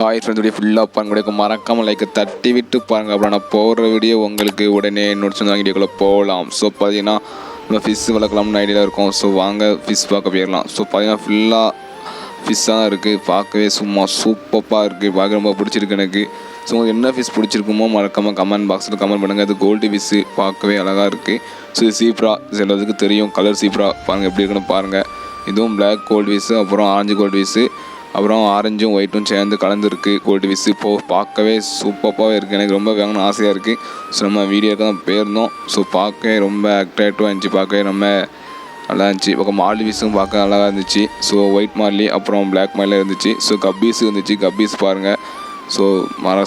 Hi friends, video ஃபுல்லாக பாருங்க. மறக்காமல் லைக் தட்டி விட்டு பாருங்கள். அப்புறம் நான் போடுற வீடியோ உங்களுக்கு உடனே நோட்ஸ் வீடியோக்குள்ளே போகலாம். ஸோ பார்த்தீங்கன்னா நம்ம ஃபிஷ் வளர்க்கலாம்னு ஐடியாவில் இருக்கோம். ஸோ வாங்க ஃபிஷ் பார்க்க போயிடலாம். ஸோ பார்த்தீங்கன்னா ஃபுல்லாக ஃபிஷ்ஷாக தான் இருக்குது. பார்க்கவே சும்மா சூப்பராக இருக்குது. பார்க்க ரொம்ப பிடிச்சிருக்கு எனக்கு. ஸோ உங்களுக்கு என்ன ஃபிஷ் பிடிச்சிருக்குமோ மறக்காமல் கமெண்ட் பாக்ஸில் கமெண்ட் பண்ணுங்கள். அது கோல்டு ஃபிஷ்ஷு பார்க்கவே அழகாக இருக்குது. ஸோ இது சீப்ரா சிலதுக்கு தெரியும். கலர் சீப்ரா பாருங்கள் எப்படி இருக்குன்னு பாருங்கள். இதுவும் பிளாக் கோல்டு ஃபிஷ்ஷு, அப்புறம் ஆரஞ்சு கோல்டு ஃபிஷ்ஷு, அப்புறம் ஆரஞ்சும் ஒயிட்டும் சேர்ந்து கலந்துருக்கு கோல்டு ஃபிஷ். இப்போது பார்க்கவே சூப்பராகவே இருக்குது. எனக்கு ரொம்ப வாங்கணும்னு ஆசையாக இருக்குது. ஸோ நம்ம வீடியோக்கு தான் போயிருந்தோம். ஸோ பார்க்கவே ரொம்ப அட்ராக்டிவாக இருந்துச்சு. பார்க்கவே ரொம்ப நல்லா இருந்துச்சு. பக்கம் மாலி ஃபிஷ்ஷும் பார்க்க அழகாக இருந்துச்சு. ஸோ ஒயிட் மாலி அப்புறம் பிளாக் மாலில் இருந்துச்சு. ஸோ கப்பீஸு இருந்துச்சு. கப்பீஸ் பாருங்கள். ஸோ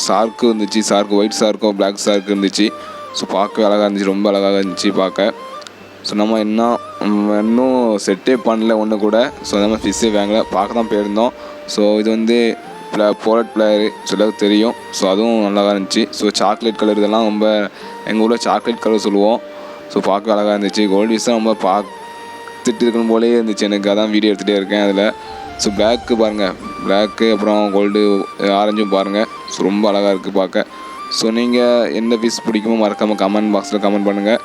சார்க்கு இருந்துச்சு. சார்க்கு ஒயிட் சார்க்கும் பிளாக் சார்க்கு இருந்துச்சு. ஸோ பார்க்கவே அழகாக இருந்துச்சு. ரொம்ப அழகாக இருந்துச்சு பார்க்க. ஸோ நம்ம இன்னும் செட்டே பண்ணல ஒன்று கூட. ஸோ நம்ம ஃபிஷ்ஷே வாங்கலை, பார்க்க தான் போயிருந்தோம். ஸோ இது வந்து போலட் பிளேயரு சிலருக்கு தெரியும். ஸோ அதுவும் நல்லா இருந்துச்சு. ஸோ சாக்லேட் கலர் இதெல்லாம் ரொம்ப எங்கள் ஊரில் சாக்லேட் கலர் சொல்லுவோம். ஸோ பார்க்க அழகாக இருந்துச்சு. கோல்டு ஃபிஷ் தான் ரொம்ப பார்த்துட்டு இருக்கணும் போலே இருந்துச்சு எனக்கு. அதான் வீடியோ எடுத்துகிட்டே இருக்கேன் அதில். ஸோ பிளாக்கு பாருங்கள், பிளாக்கு அப்புறம் கோல்டு ஆரஞ்சும் பாருங்கள். ஸோ ரொம்ப அழகாக இருக்குது பார்க்க. ஸோ நீங்கள் எந்த ஃபிஷ் பிடிக்குமோ மறக்காமல் கமெண்ட் பாக்ஸில் கமெண்ட் பண்ணுங்கள்.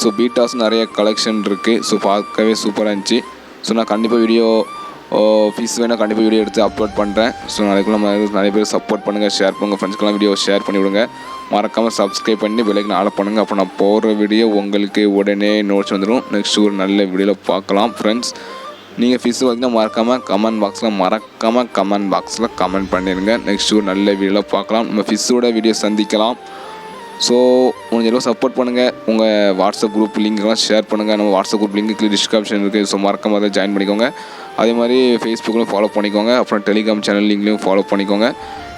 ஸோ பீட்டாஸ் நிறைய கலெக்ஷன் இருக்குது. ஸோ பார்க்கவே சூப்பராக இருந்துச்சு. ஸோ நான் கண்டிப்பாக வீடியோ ஃபிஷ் வேணால் கண்டிப்பாக வீடியோ எடுத்து அப்லோட் பண்ணுறேன். ஸோ நாளைக்குள்ள நிறைய பேர் சப்போர்ட் பண்ணுங்கள், ஷேர் பண்ணுங்கள். ஃப்ரெண்ட்ஸ்க்கெல்லாம் வீடியோ ஷேர் பண்ணி விடுங்க. மறக்காமல் சப்ஸ்கிரைப் பண்ணி பெல்லைக்கன் ஆட் பண்ணுங்கள். அப்போ நான் போடுற வீடியோ உங்களுக்கு உடனே நோட்ஸ் வந்துடும். நெக்ஸ்ட் ஒரு நல்ல வீடியோவில் பார்க்கலாம் ஃப்ரெண்ட்ஸ். நீங்கள் ஃபிஷ் பார்த்தீங்கன்னா மறக்காமல் கமெண்ட் பாக்ஸில் கமெண்ட் பண்ணிடுங்க. நெக்ஸ்ட் ஒரு நல்ல வீடியோவில் பார்க்கலாம். நம்ம ஃபிஷ்ஷோட வீடியோ சந்திக்கலாம். ஸோ முடிஞ்சளவு சப்போர்ட் பண்ணுங்கள். உங்கள் வாட்ஸ்அப் குரூப் லிங்க்லாம் ஷேர் பண்ணுங்கள். நம்ம வாட்ஸ்அப் குரூப் லிங்க்கு டிஸ்கிரிப்ஷன் இருக்குது. ஸோ மறக்காம அதை ஜாயின் பண்ணிக்கோங்க. அதே மாதிரி ஃபேஸ்புக்லையும் ஃபாலோ பண்ணிக்கோங்க. அப்புறம் டெலிகிராம் சேனல் லிங்க்லையும் ஃபாலோ பண்ணிக்கோங்க.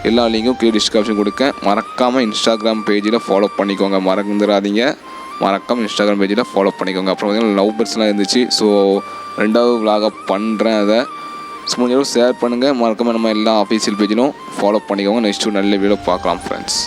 எல்லா லிங்க்கும் டிஸ்கிரிப்ஷன் கொடுக்க. மறக்காமல் இன்ஸ்டாகிராம் பேஜில் ஃபாலோ பண்ணிக்கோங்க, மறந்துடாதீங்க. மறக்காமல் இன்ஸ்டாகிராம் பேஜில் ஃபாலோ பண்ணிக்கோங்க. அப்புறம் பார்த்திங்கன்னா லவ் பேர்ட்ஸ்லாம் இருந்துச்சு. ஸோ 2வது விலாக பண்ணுறேன் அதை. ஸோ முடிஞ்சளவு ஷேர் பண்ணுங்கள். மறக்காமல் நம்ம எல்லா அஃபீஷியல் பேஜிலும் ஃபாலோ பண்ணிக்கோங்க. நெக்ஸ்ட்டு நல்ல வீடியோ பார்க்கலாம் ஃப்ரெண்ட்ஸ்.